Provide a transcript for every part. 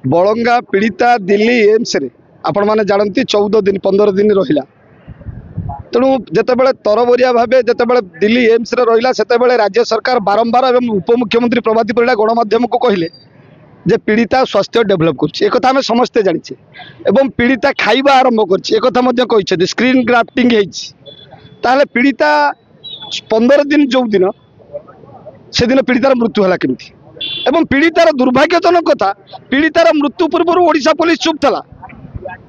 बड़ंगा पीड़िता दिल्ली एम्स रे आपण मैंने जानती 14 दिन 15 दिन रहा तेणु जितेबाला तरबरिया भाव जितेबाला दिल्ली एम्स रे रहा से राज्य सरकार बारंबार एवं उपमुख्यमंत्री प्रभाती परिड़ा गणमाध्यम को कहले जे पीड़िता स्वास्थ्य डेभलप कर समस्ते जाचे एवं पीड़िता खाइबा आरंभ कर स्क्रीन ग्राफ्टिंग होता पीड़िता 15 दिन जो दिन से दिन पीड़ितार मृत्यु है केमती एवं पीड़ितार दुर्भाग्यजनक कथा पीड़ितार मृत्यु पूर्व ओडिशा पुलिस चुप था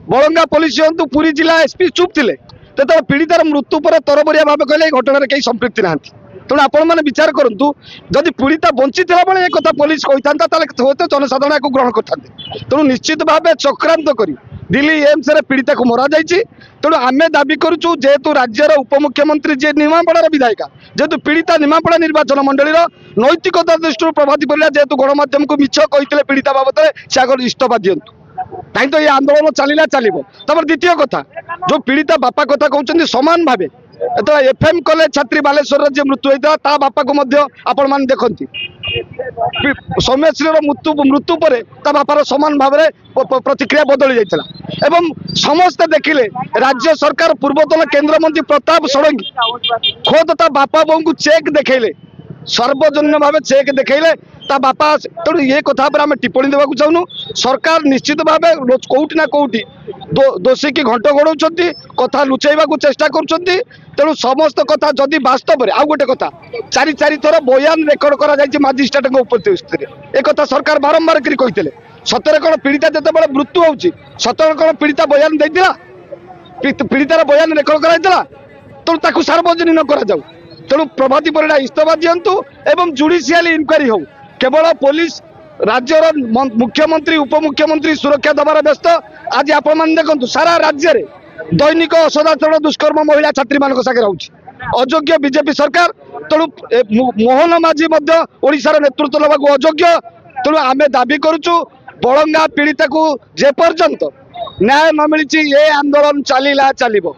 बड़ंगा पुलिस हूँ पुरी जिला एसपी चुप थे तो पीड़ितार मृत्यु पर तरबरिया भाव कहले घटना कहीं संपृक्ति ना तेणु आपण मैंने विचार करूँ जदि पीड़िता बंची बेले एक पुलिस कही था जनसाधारण को ग्रहण करते तेणु निश्चित भाव चक्रांत कर दिल्ली एम्स रे पीड़िता को मरा जाइए तेणु आम दाबी करुचु जेहेतु राज्यर उपमुख्यमंत्री जी निमापड़ार विधायिका जेहेतु पीड़िता निमापड़ा निर्वाचन मंडल नैतिकता दृष्टि प्रभाती परिड़ा जेहेतु गणमाध्यम को मिछ कहते पीड़िता बाबद से आगे इस्तफा दिंतु कहीं तो ये आंदोलन चलला चलो तब द्वितीय कथा जो पीड़िता बापा कथा कहते सामान भाव जो एफएम कॉलेज छात्री बालेश्वर जी मृत्यु होता बापा को आपण मैंने देखती सौम्यश्री मृत्यु पर बापार समान भाव में प्रतिक्रिया बदली जाता एवं समस्ते देखिले राज्य सरकार पूर्वतन केंद्रमंत्री प्रताप षडंगी खोद ता बापा बों को चेक देखले सार्वजनिक भाव चेक देखले ता बापा तेणु ये कथा पर आम टिप्पणी देवाक चाहूँ सरकार निश्चित भाव कौटी ना कौटी दोषी की घंट घोड़ाऊँ कथा लुचाइबा चेष्टा कर तेणु समस्त कथा जदि वास्तव में आउ गोटे कथा चारि चारि थर बयान रेकर्ड कर मजिस्ट्रेट उपस्थित एक कथा सरकार बारंबार कही सतरे कौन पीड़िता जिते बड़े मृत्यु हो सतरे कौन पीड़िता बयान देता पीड़ितार बयान रेकर्ड कराइला तेणु सार्वजनिक कर तेणु प्रभाती परिड़ा इस्तफा दिंतु एवं जुडिशियल इनक्वारी हो केवल पुलिस राज्यर मुख्यमंत्री उपमुख्यमंत्री सुरक्षा दबार व्यस्त आज आपण मैंने देखो सारा राज्य में दैनिक असदाचरण दुष्कर्म महिला छात्री मान सागे रोच अयोग्य बीजेपी सरकार तेणु मोहन माझी ओडिशार नेतृत्व नवा अयोग्य तेणु आम दाबी करुचु बड़ंगा पीड़िता को जे पर्यंत न्याय न मिली ये आंदोलन चलला चलो।